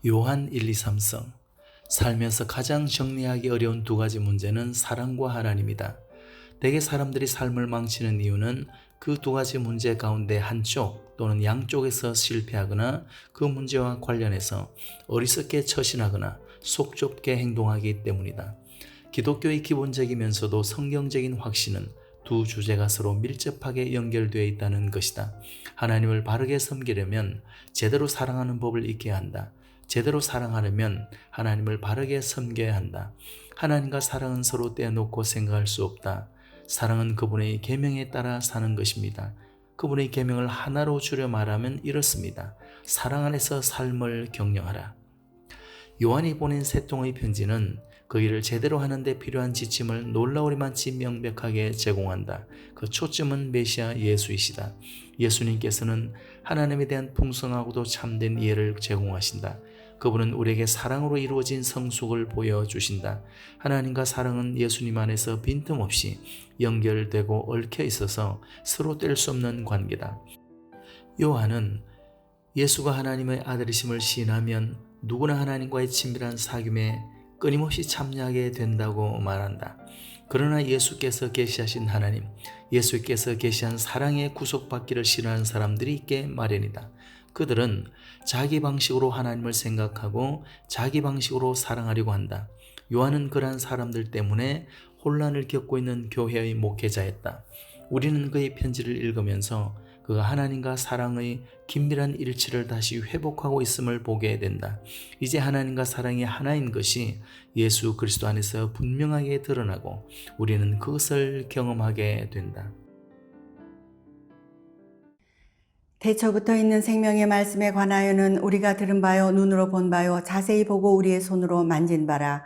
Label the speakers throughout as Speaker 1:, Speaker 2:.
Speaker 1: 요한 1, 2, 3성. 살면서 가장 정리하기 어려운 두 가지 문제는 사랑과 하나님이다. 대개 사람들이 삶을 망치는 이유는 그 두 가지 문제 가운데 한쪽 또는 양쪽에서 실패하거나 그 문제와 관련해서 어리석게 처신하거나 속 좁게 행동하기 때문이다. 기독교의 기본적이면서도 성경적인 확신은 두 주제가 서로 밀접하게 연결되어 있다는 것이다. 하나님을 바르게 섬기려면 제대로 사랑하는 법을 익혀야 한다. 제대로 사랑하려면 하나님을 바르게 섬겨야 한다. 하나님과 사랑은 서로 떼어놓고 생각할 수 없다. 사랑은 그분의 계명에 따라 사는 것입니다. 그분의 계명을 하나로 줄여 말하면 이렇습니다. 사랑 안에서 삶을 경영하라. 요한이 보낸 세 통의 편지는 그 일을 제대로 하는데 필요한 지침을 놀라우리만치 명백하게 제공한다. 그 초점은 메시아 예수이시다. 예수님께서는 하나님에 대한 풍성하고도 참된 이해를 제공하신다. 그분은 우리에게 사랑으로 이루어진 성숙을 보여주신다. 하나님과 사랑은 예수님 안에서 빈틈없이 연결되고 얽혀 있어서 서로 뗄 수 없는 관계다. 요한은 예수가 하나님의 아들이심을 시인하면 누구나 하나님과의 친밀한 사귐에 끊임없이 참여하게 된다고 말한다. 그러나 예수께서 계시하신 하나님, 예수께서 계시한 사랑의 구속받기를 싫어하는 사람들이 있게 마련이다. 그들은 자기 방식으로 하나님을 생각하고 자기 방식으로 사랑하려고 한다. 요한은 그러한 사람들 때문에 혼란을 겪고 있는 교회의 목회자였다. 우리는 그의 편지를 읽으면서 그가 하나님과 사랑의 긴밀한 일치를 다시 회복하고 있음을 보게 된다. 이제 하나님과 사랑이 하나인 것이 예수 그리스도 안에서 분명하게 드러나고 우리는 그것을 경험하게 된다.
Speaker 2: 태초부터 있는 생명의 말씀에 관하여는 우리가 들은 바요 눈으로 본 바요 자세히 보고 우리의 손으로 만진 바라.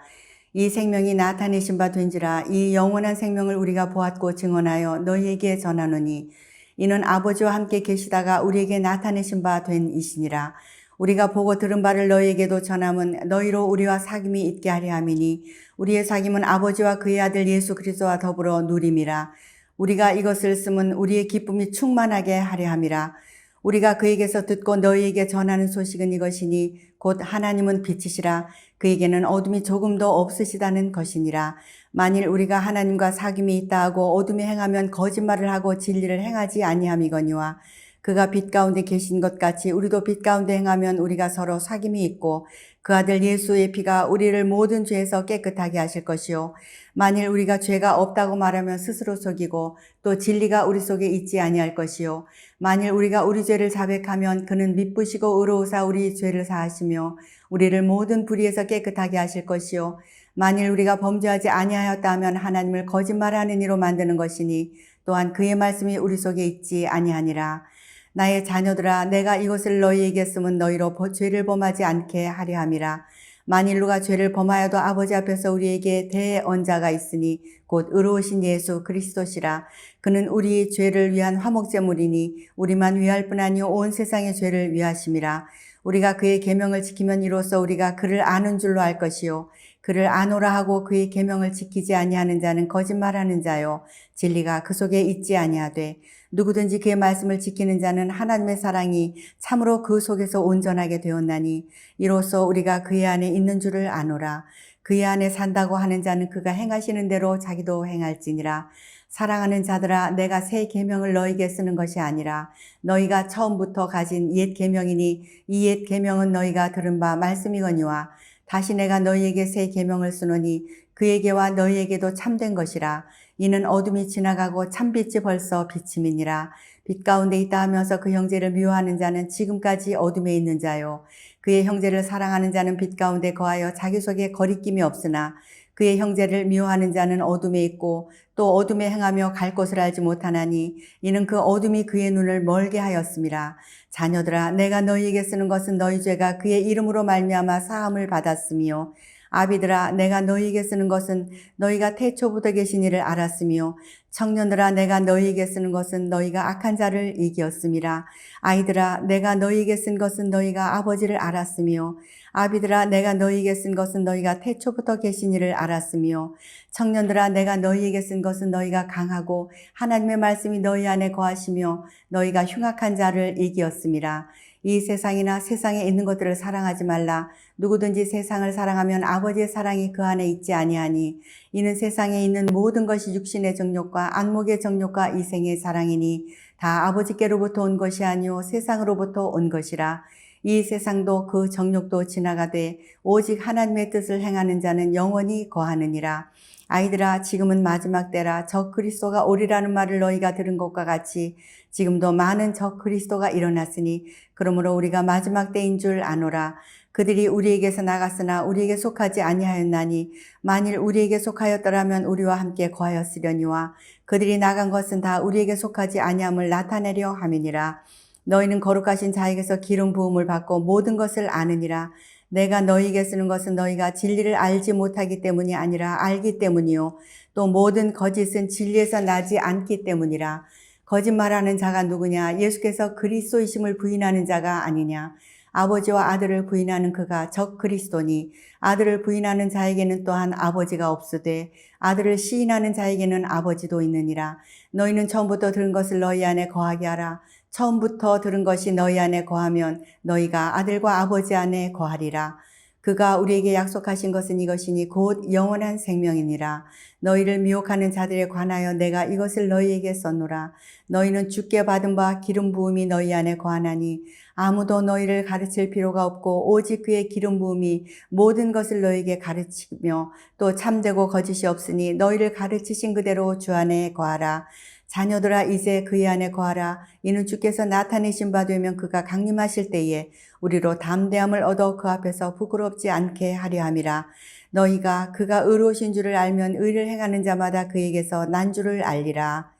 Speaker 2: 이 생명이 나타내신 바 된지라. 이 영원한 생명을 우리가 보았고 증언하여 너희에게 전하노니 이는 아버지와 함께 계시다가 우리에게 나타내신 바 된 이시니라. 우리가 보고 들은 바를 너희에게도 전함은 너희로 우리와 사귐이 있게 하려 함이니 우리의 사귐은 아버지와 그의 아들 예수 그리스도와 더불어 누림이라. 우리가 이것을 쓰면 우리의 기쁨이 충만하게 하려 함이라. 우리가 그에게서 듣고 너희에게 전하는 소식은 이것이니 곧 하나님은 빛이시라. 그에게는 어둠이 조금도 없으시다는 것이니라. 만일 우리가 하나님과 사귐이 있다 하고 어둠에 행하면 거짓말을 하고 진리를 행하지 아니함이거니와 그가 빛 가운데 계신 것 같이 우리도 빛 가운데 행하면 우리가 서로 사귐이 있고 그 아들 예수의 피가 우리를 모든 죄에서 깨끗하게 하실 것이요 만일 우리가 죄가 없다고 말하면 스스로 속이고 또 진리가 우리 속에 있지 아니할 것이요 만일 우리가 우리 죄를 자백하면 그는 미쁘시고 의로우사 우리 죄를 사하시며 우리를 모든 불의에서 깨끗하게 하실 것이요 만일 우리가 범죄하지 아니하였다 하면 하나님을 거짓말하는 이로 만드는 것이니 또한 그의 말씀이 우리 속에 있지 아니하니라. 나의 자녀들아 내가 이것을 너희에게 쓰면 너희로 죄를 범하지 않게 하려 함이라. 만일 누가 죄를 범하여도 아버지 앞에서 우리에게 대언자가 있으니 곧 의로우신 예수 그리스도시라. 그는 우리 죄를 위한 화목제물이니 우리만 위할 뿐 아니요 온 세상의 죄를 위하심이라. 우리가 그의 계명을 지키면 이로써 우리가 그를 아는 줄로 알 것이요 그를 아노라 하고 그의 계명을 지키지 아니하는 자는 거짓말하는 자요 진리가 그 속에 있지 아니하되 누구든지 그의 말씀을 지키는 자는 하나님의 사랑이 참으로 그 속에서 온전하게 되었나니 이로써 우리가 그의 안에 있는 줄을 아노라. 그의 안에 산다고 하는 자는 그가 행하시는 대로 자기도 행할지니라. 사랑하는 자들아 내가 새 계명을 너희에게 쓰는 것이 아니라 너희가 처음부터 가진 옛 계명이니 이 옛 계명은 너희가 들은 바 말씀이거니와 다시 내가 너희에게 새 계명을 쓰노니 그에게와 너희에게도 참된 것이라. 이는 어둠이 지나가고 참빛이 벌써 비침이니라. 빛 가운데 있다 하면서 그 형제를 미워하는 자는 지금까지 어둠에 있는 자요 그의 형제를 사랑하는 자는 빛 가운데 거하여 자기 속에 거리낌이 없으나 그의 형제를 미워하는 자는 어둠에 있고 또 어둠에 행하며 갈 곳을 알지 못하나니 이는 그 어둠이 그의 눈을 멀게 하였음이라. 자녀들아 내가 너희에게 쓰는 것은 너희 죄가 그의 이름으로 말미암아 사함을 받았으며 아비들아 내가 너희에게 쓰는 것은 너희가 태초부터 계신 이를 알았으며 청년들아 내가 너희에게 쓰는 것은 너희가 악한 자를 이기었음이라. 아이들아 내가 너희에게 쓴 것은 너희가 아버지를 알았으며 아비들아 내가 너희에게 쓴 것은 너희가 태초부터 계신 이를 알았으며 청년들아 내가 너희에게 쓴 것은 너희가 강하고 하나님의 말씀이 너희 안에 거하시며 너희가 흉악한 자를 이기었음이라. 이 세상이나 세상에 있는 것들을 사랑하지 말라. 누구든지 세상을 사랑하면 아버지의 사랑이 그 안에 있지 아니하니 이는 세상에 있는 모든 것이 육신의 정욕과 안목의 정욕과 이생의 사랑이니 다 아버지께로부터 온 것이 아니요 세상으로부터 온 것이라. 이 세상도 그 정욕도 지나가되 오직 하나님의 뜻을 행하는 자는 영원히 거하느니라. 아이들아, 지금은 마지막 때라. 적 그리스도가 오리라는 말을 너희가 들은 것과 같이 지금도 많은 적 그리스도가 일어났으니 그러므로 우리가 마지막 때인 줄 아노라. 그들이 우리에게서 나갔으나 우리에게 속하지 아니하였나니 만일 우리에게 속하였더라면 우리와 함께 거하였으려니와 그들이 나간 것은 다 우리에게 속하지 아니함을 나타내려 함이니라. 너희는 거룩하신 자에게서 기름 부음을 받고 모든 것을 아느니라. 내가 너희에게 쓰는 것은 너희가 진리를 알지 못하기 때문이 아니라 알기 때문이요 또 모든 거짓은 진리에서 나지 않기 때문이라. 거짓말하는 자가 누구냐? 예수께서 그리스도이심을 부인하는 자가 아니냐? 아버지와 아들을 부인하는 그가 적 그리스도니 아들을 부인하는 자에게는 또한 아버지가 없으되 아들을 시인하는 자에게는 아버지도 있느니라. 너희는 처음부터 들은 것을 너희 안에 거하게 하라. 처음부터 들은 것이 너희 안에 거하면 너희가 아들과 아버지 안에 거하리라. 그가 우리에게 약속하신 것은 이것이니 곧 영원한 생명이니라. 너희를 미혹하는 자들에 관하여 내가 이것을 너희에게 썼노라. 너희는 주께 받은 바 기름 부음이 너희 안에 거하나니 아무도 너희를 가르칠 필요가 없고 오직 그의 기름 부음이 모든 것을 너희에게 가르치며 또 참되고 거짓이 없으니 너희를 가르치신 그대로 주 안에 거하라. 자녀들아, 이제 그의 안에 거하라. 이는 주께서 나타내신 바 되면 그가 강림하실 때에 우리로 담대함을 얻어 그 앞에서 부끄럽지 않게 하려 함이라. 너희가 그가 의로우신 줄을 알면 의를 행하는 자마다 그에게서 난 줄을 알리라.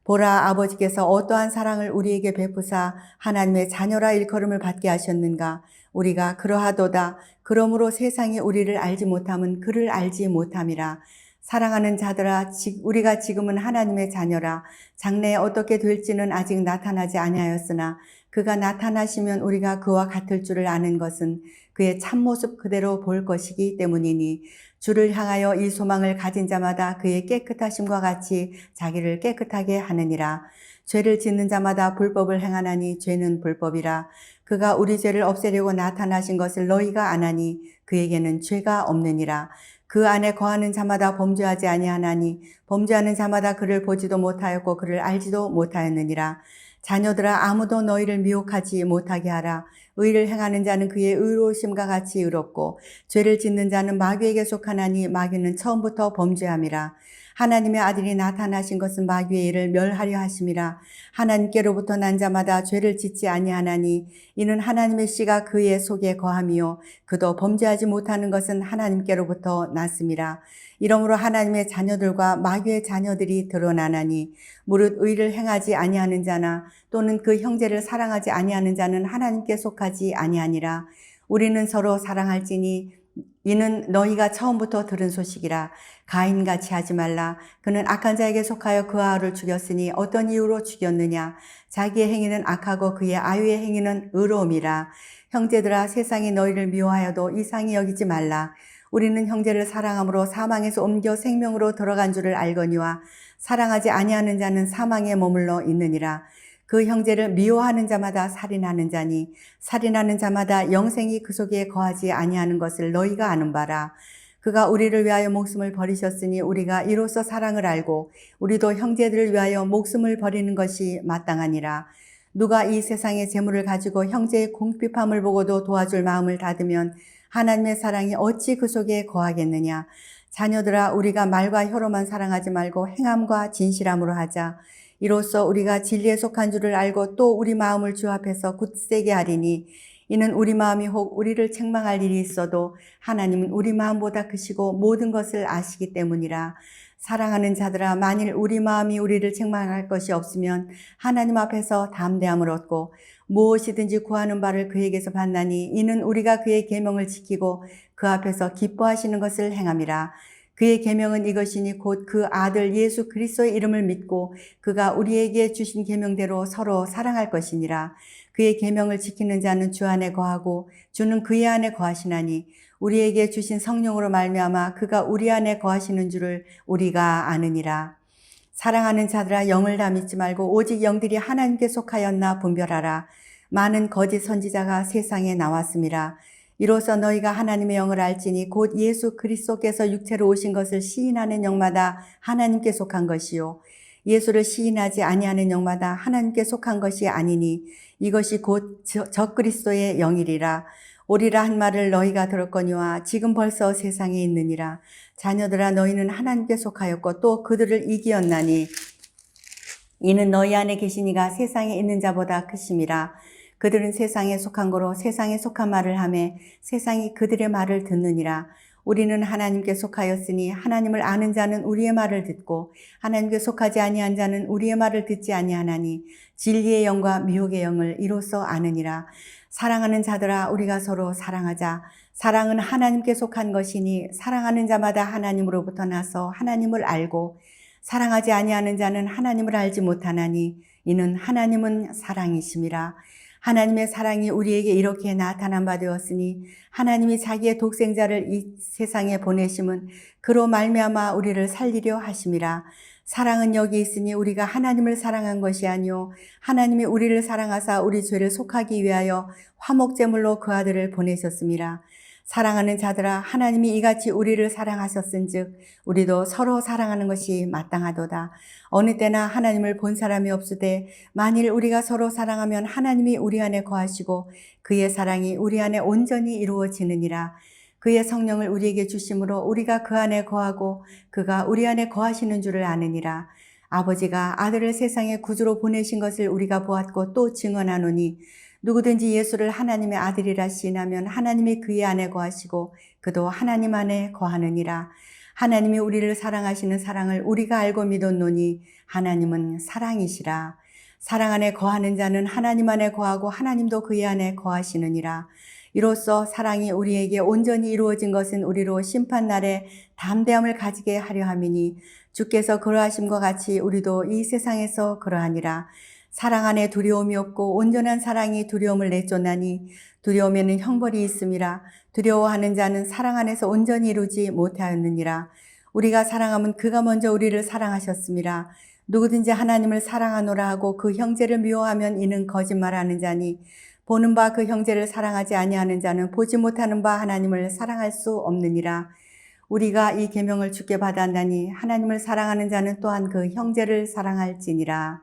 Speaker 2: 보라, 아버지께서 어떠한 사랑을 우리에게 베푸사 하나님의 자녀라 일컬음을 받게 하셨는가. 우리가 그러하도다. 그러므로 세상이 우리를 알지 못함은 그를 알지 못함이라. 사랑하는 자들아, 우리가 지금은 하나님의 자녀라. 장래에 어떻게 될지는 아직 나타나지 아니하였으나 그가 나타나시면 우리가 그와 같을 줄을 아는 것은 그의 참모습 그대로 볼 것이기 때문이니 주를 향하여 이 소망을 가진 자마다 그의 깨끗하심과 같이 자기를 깨끗하게 하느니라. 죄를 짓는 자마다 불법을 행하나니 죄는 불법이라. 그가 우리 죄를 없애려고 나타나신 것을 너희가 아나니 그에게는 죄가 없느니라. 그 안에 거하는 자마다 범죄하지 아니하나니 범죄하는 자마다 그를 보지도 못하였고 그를 알지도 못하였느니라. 자녀들아, 아무도 너희를 미혹하지 못하게 하라. 의를 행하는 자는 그의 의로우심과 같이 의롭고 죄를 짓는 자는 마귀에게 속하나니 마귀는 처음부터 범죄함이라. 하나님의 아들이 나타나신 것은 마귀의 일을 멸하려 하심이라. 하나님께로부터 난 자마다 죄를 짓지 아니하나니 이는 하나님의 씨가 그의 속에 거함이요 그도 범죄하지 못하는 것은 하나님께로부터 났음이라. 이러므로 하나님의 자녀들과 마귀의 자녀들이 드러나나니 무릇 의를 행하지 아니하는 자나 또는 그 형제를 사랑하지 아니하는 자는 하나님께 속하지 아니하니라. 우리는 서로 사랑할지니 이는 너희가 처음부터 들은 소식이라. 가인같이 하지 말라. 그는 악한 자에게 속하여 그 아우를 죽였으니 어떤 이유로 죽였느냐? 자기의 행위는 악하고 그의 아유의 행위는 의로움이라. 형제들아, 세상이 너희를 미워하여도 이상히 여기지 말라. 우리는 형제를 사랑함으로 사망에서 옮겨 생명으로 들어간 줄을 알거니와 사랑하지 아니하는 자는 사망에 머물러 있느니라. 그 형제를 미워하는 자마다 살인하는 자니 살인하는 자마다 영생이 그 속에 거하지 아니하는 것을 너희가 아는 바라. 그가 우리를 위하여 목숨을 버리셨으니 우리가 이로써 사랑을 알고 우리도 형제들을 위하여 목숨을 버리는 것이 마땅하니라. 누가 이 세상의 재물을 가지고 형제의 궁핍함을 보고도 도와줄 마음을 닫으면 하나님의 사랑이 어찌 그 속에 거하겠느냐. 자녀들아, 우리가 말과 혀로만 사랑하지 말고 행함과 진실함으로 하자. 이로써 우리가 진리에 속한 줄을 알고 또 우리 마음을 주 앞에서 굳세게 하리니 이는 우리 마음이 혹 우리를 책망할 일이 있어도 하나님은 우리 마음보다 크시고 모든 것을 아시기 때문이라. 사랑하는 자들아, 만일 우리 마음이 우리를 책망할 것이 없으면 하나님 앞에서 담대함을 얻고 무엇이든지 구하는 바를 그에게서 받나니 이는 우리가 그의 계명을 지키고 그 앞에서 기뻐하시는 것을 행함이라. 그의 계명은 이것이니 곧 그 아들 예수 그리스도의 이름을 믿고 그가 우리에게 주신 계명대로 서로 사랑할 것이니라. 그의 계명을 지키는 자는 주 안에 거하고 주는 그의 안에 거하시나니 우리에게 주신 성령으로 말미암아 그가 우리 안에 거하시는 줄을 우리가 아느니라. 사랑하는 자들아, 영을 다 믿지 말고 오직 영들이 하나님께 속하였나 분별하라. 많은 거짓 선지자가 세상에 나왔음이라. 이로써 너희가 하나님의 영을 알지니 곧 예수 그리스도께서 육체로 오신 것을 시인하는 영마다 하나님께 속한 것이요 예수를 시인하지 아니하는 영마다 하나님께 속한 것이 아니니 이것이 곧 적그리스도의 영이리라. 오리라 한 말을 너희가 들었거니와 지금 벌써 세상에 있느니라. 자녀들아 너희는 하나님께 속하였고 또 그들을 이기었나니 이는 너희 안에 계신 이가 세상에 있는 자보다 크심이라. 그들은 세상에 속한 거로 세상에 속한 말을 하매 세상이 그들의 말을 듣느니라. 우리는 하나님께 속하였으니 하나님을 아는 자는 우리의 말을 듣고 하나님께 속하지 아니한 자는 우리의 말을 듣지 아니하나니 진리의 영과 미혹의 영을 이로써 아느니라. 사랑하는 자들아 우리가 서로 사랑하자. 사랑은 하나님께 속한 것이니 사랑하는 자마다 하나님으로부터 나서 하나님을 알고 사랑하지 아니하는 자는 하나님을 알지 못하나니 이는 하나님은 사랑이심이라. 하나님의 사랑이 우리에게 이렇게 나타난 바 되었으니 하나님이 자기의 독생자를 이 세상에 보내심은 그로 말미암아 우리를 살리려 하심이라. 사랑은 여기 있으니 우리가 하나님을 사랑한 것이 아니요 하나님이 우리를 사랑하사 우리 죄를 속하기 위하여 화목제물로 그 아들을 보내셨음이라. 사랑하는 자들아 하나님이 이같이 우리를 사랑하셨은즉 우리도 서로 사랑하는 것이 마땅하도다. 어느 때나 하나님을 본 사람이 없으되 만일 우리가 서로 사랑하면 하나님이 우리 안에 거하시고 그의 사랑이 우리 안에 온전히 이루어지느니라. 그의 성령을 우리에게 주심으로 우리가 그 안에 거하고 그가 우리 안에 거하시는 줄을 아느니라. 아버지가 아들을 세상에 구주로 보내신 것을 우리가 보았고 또 증언하노니 누구든지 예수를 하나님의 아들이라 시인하면 하나님이 그의 안에 거하시고 그도 하나님 안에 거하느니라. 하나님이 우리를 사랑하시는 사랑을 우리가 알고 믿었노니 하나님은 사랑이시라. 사랑 안에 거하는 자는 하나님 안에 거하고 하나님도 그의 안에 거하시느니라. 이로써 사랑이 우리에게 온전히 이루어진 것은 우리로 심판날에 담대함을 가지게 하려 함이니 주께서 그러하심과 같이 우리도 이 세상에서 그러하니라. 사랑 안에 두려움이 없고 온전한 사랑이 두려움을 내쫓나니 두려움에는 형벌이 있음이라. 두려워하는 자는 사랑 안에서 온전히 이루지 못하였느니라. 우리가 사랑하면 그가 먼저 우리를 사랑하셨음이라. 누구든지 하나님을 사랑하노라 하고 그 형제를 미워하면 이는 거짓말하는 자니 보는 바 그 형제를 사랑하지 아니하는 자는 보지 못하는 바 하나님을 사랑할 수 없느니라. 우리가 이 계명을 주께 받았나니 하나님을 사랑하는 자는 또한 그 형제를 사랑할지니라.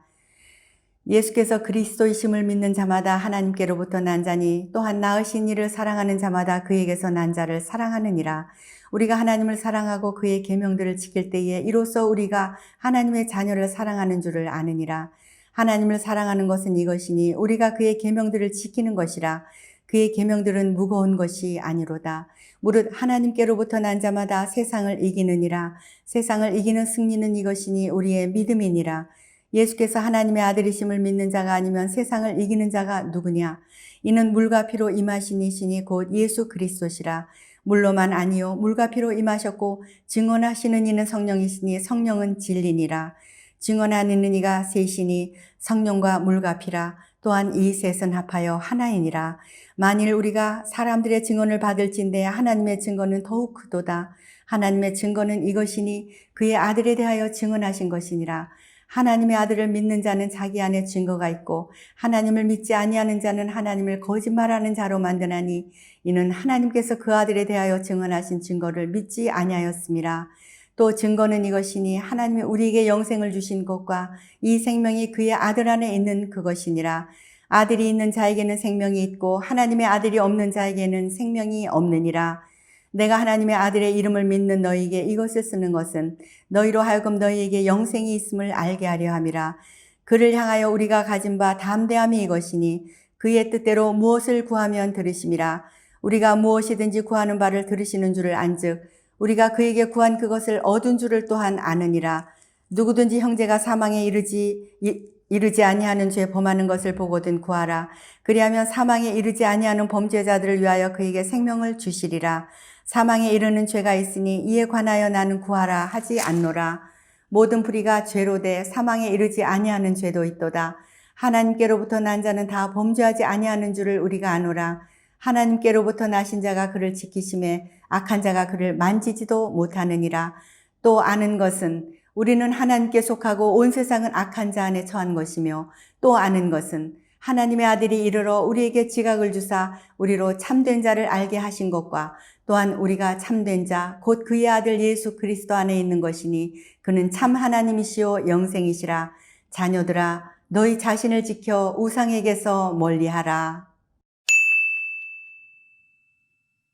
Speaker 2: 예수께서 그리스도이심을 믿는 자마다 하나님께로부터 난 자니 또한 낳으신 이를 사랑하는 자마다 그에게서 난 자를 사랑하느니라. 우리가 하나님을 사랑하고 그의 계명들을 지킬 때에 이로써 우리가 하나님의 자녀를 사랑하는 줄을 아느니라. 하나님을 사랑하는 것은 이것이니 우리가 그의 계명들을 지키는 것이라. 그의 계명들은 무거운 것이 아니로다. 무릇 하나님께로부터 난 자마다 세상을 이기느니라. 세상을 이기는 승리는 이것이니 우리의 믿음이니라. 예수께서 하나님의 아들이심을 믿는 자가 아니면 세상을 이기는 자가 누구냐? 이는 물과 피로 임하신 이시니 곧 예수 그리스도시라. 물로만 아니요 물과 피로 임하셨고 증언하시는 이는 성령이시니 성령은 진리니라. 증언하는 이가 셋이니 성령과 물과 피라. 또한 이 셋은 합하여 하나이니라. 만일 우리가 사람들의 증언을 받을진대 하나님의 증거는 더욱 크도다. 하나님의 증거는 이것이니 그의 아들에 대하여 증언하신 것이니라. 하나님의 아들을 믿는 자는 자기 안에 증거가 있고 하나님을 믿지 아니하는 자는 하나님을 거짓말하는 자로 만드나니 이는 하나님께서 그 아들에 대하여 증언하신 증거를 믿지 아니하였음이라. 또 증거는 이것이니 하나님이 우리에게 영생을 주신 것과 이 생명이 그의 아들 안에 있는 그것이니라. 아들이 있는 자에게는 생명이 있고 하나님의 아들이 없는 자에게는 생명이 없느니라. 내가 하나님의 아들의 이름을 믿는 너희에게 이것을 쓰는 것은 너희로 하여금 너희에게 영생이 있음을 알게 하려 함이라. 그를 향하여 우리가 가진 바 담대함이 이것이니 그의 뜻대로 무엇을 구하면 들으심이라. 우리가 무엇이든지 구하는 바를 들으시는 줄을 안즉 우리가 그에게 구한 그것을 얻은 줄을 또한 아느니라. 누구든지 형제가 사망에 이르지 아니하는 죄 범하는 것을 보거든 구하라. 그리하면 사망에 이르지 아니하는 범죄자들을 위하여 그에게 생명을 주시리라. 사망에 이르는 죄가 있으니 이에 관하여 나는 구하라 하지 않노라. 모든 불의가 죄로 돼 사망에 이르지 아니하는 죄도 있도다. 하나님께로부터 난 자는 다 범죄하지 아니하는 줄을 우리가 아노라. 하나님께로부터 나신 자가 그를 지키심에 악한 자가 그를 만지지도 못하느니라. 또 아는 것은 우리는 하나님께 속하고 온 세상은 악한 자 안에 처한 것이며 또 아는 것은 하나님의 아들이 이르러 우리에게 지각을 주사 우리로 참된 자를 알게 하신 것과 또한 우리가 참된 자 곧 그의 아들 예수 그리스도 안에 있는 것이니 그는 참 하나님이시요 영생이시라. 자녀들아 너희 자신을 지켜 우상에게서 멀리하라.